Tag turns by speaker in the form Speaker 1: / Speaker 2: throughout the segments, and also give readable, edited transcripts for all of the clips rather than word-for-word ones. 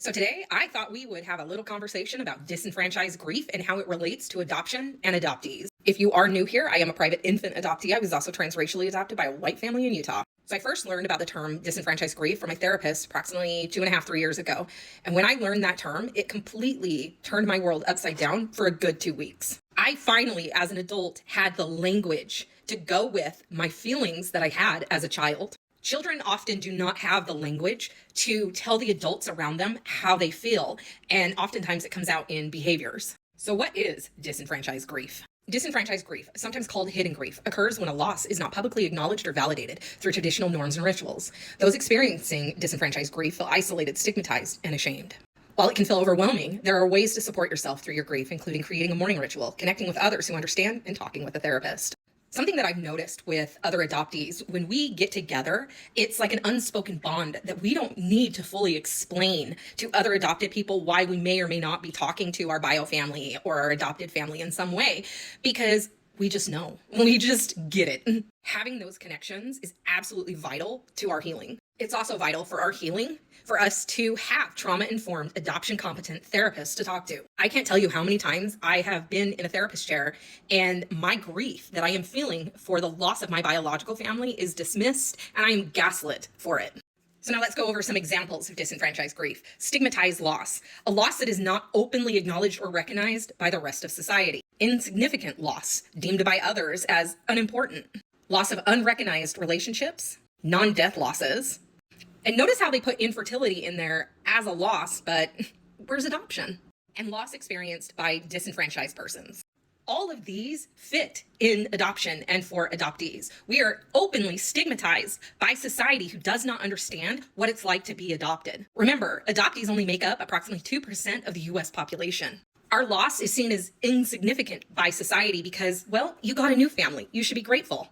Speaker 1: So today, I thought we would have a little conversation about disenfranchised grief and how it relates to adoption and adoptees. If you are new here, I am a private infant adoptee. I was also transracially adopted by a white family in Utah. So I first learned about the term disenfranchised grief from my therapist approximately 2.5, 3 years ago. And when I learned that term, it completely turned my world upside down for a good 2 weeks. I finally, as an adult, had the language to go with my feelings that I had as a child. Children often do not have the language to tell the adults around them how they feel, and oftentimes it comes out in behaviors. So what is disenfranchised grief? Disenfranchised grief, sometimes called hidden grief, occurs when a loss is not publicly acknowledged or validated through traditional norms and rituals. Those experiencing disenfranchised grief feel isolated, stigmatized, and ashamed. While it can feel overwhelming, there are ways to support yourself through your grief, including creating a mourning ritual, connecting with others who understand, and talking with a therapist. Something that I've noticed with other adoptees, when we get together, it's like an unspoken bond that we don't need to fully explain to other adopted people why we may or may not be talking to our bio family or our adopted family in some way, because we just know. We just get it. Having those connections is absolutely vital to our healing. It's also vital for our healing for us to have trauma-informed, adoption-competent therapists to talk to. I can't tell you how many times I have been in a therapist chair and my grief that I am feeling for the loss of my biological family is dismissed and I am gaslit for it. So now let's go over some examples of disenfranchised grief. Stigmatized loss, a loss that is not openly acknowledged or recognized by the rest of society. Insignificant loss, deemed by others as unimportant. Loss of unrecognized relationships, non-death losses. And notice how they put infertility in there as a loss, but where's adoption? And loss experienced by disenfranchised persons. All of these fit in adoption and for adoptees. We are openly stigmatized by society who does not understand what it's like to be adopted. Remember, adoptees only make up approximately 2% of the US population. Our loss is seen as insignificant by society because, well, you got a new family. You should be grateful.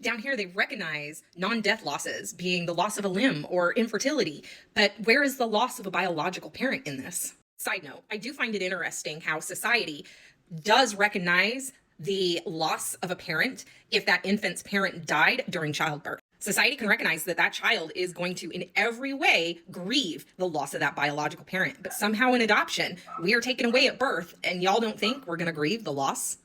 Speaker 1: Down here, they recognize non-death losses being the loss of a limb or infertility, but where is the loss of a biological parent in this? Side note, I do find it interesting how society does recognize the loss of a parent if that infant's parent died during childbirth. Society can recognize that that child is going to, in every way, grieve the loss of that biological parent. But somehow in adoption, we are taken away at birth, and y'all don't think we're going to grieve the loss?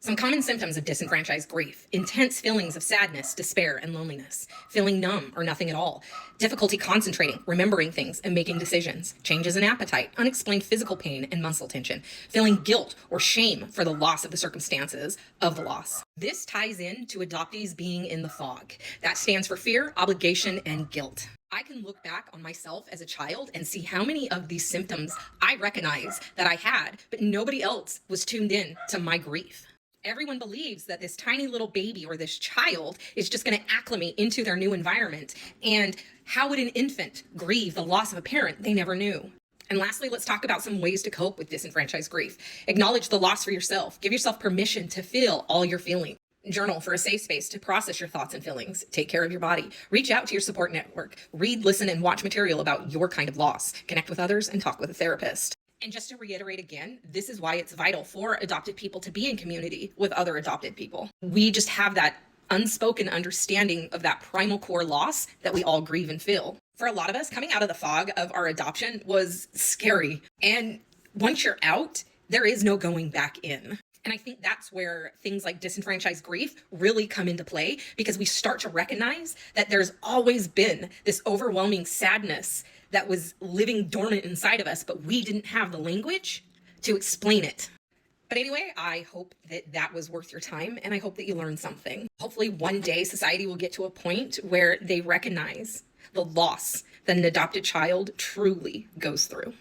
Speaker 1: Some common symptoms of disenfranchised grief: intense feelings of sadness, despair, and loneliness, feeling numb or nothing at all, difficulty concentrating, remembering things, and making decisions, changes in appetite, unexplained physical pain and muscle tension, feeling guilt or shame for the loss of the circumstances of the loss. This ties in to adoptees being in the fog. That stands for fear, obligation, and guilt. I can look back on myself as a child and see how many of these symptoms I recognize that I had, but nobody else was tuned in to my grief. Everyone believes that this tiny little baby or this child is just going to acclimate into their new environment. And how would an infant grieve the loss of a parent they never knew? And lastly, let's talk about some ways to cope with disenfranchised grief. Acknowledge the loss for yourself. Give yourself permission to feel all your feelings. Journal for a safe space to process your thoughts and feelings. Take care of your body. Reach out to your support network. Read, listen, and watch material about your kind of loss. Connect with others and talk with a therapist. And just to reiterate again, this is why it's vital for adopted people to be in community with other adopted people. We just have that unspoken understanding of that primal core loss that we all grieve and feel. For a lot of us, coming out of the fog of our adoption was scary. And once you're out, there is no going back in. And I think that's where things like disenfranchised grief really come into play, because we start to recognize that there's always been this overwhelming sadness that was living dormant inside of us, but we didn't have the language to explain it. But anyway, I hope that that was worth your time, and I hope that you learned something. Hopefully one day society will get to a point where they recognize the loss that an adopted child truly goes through.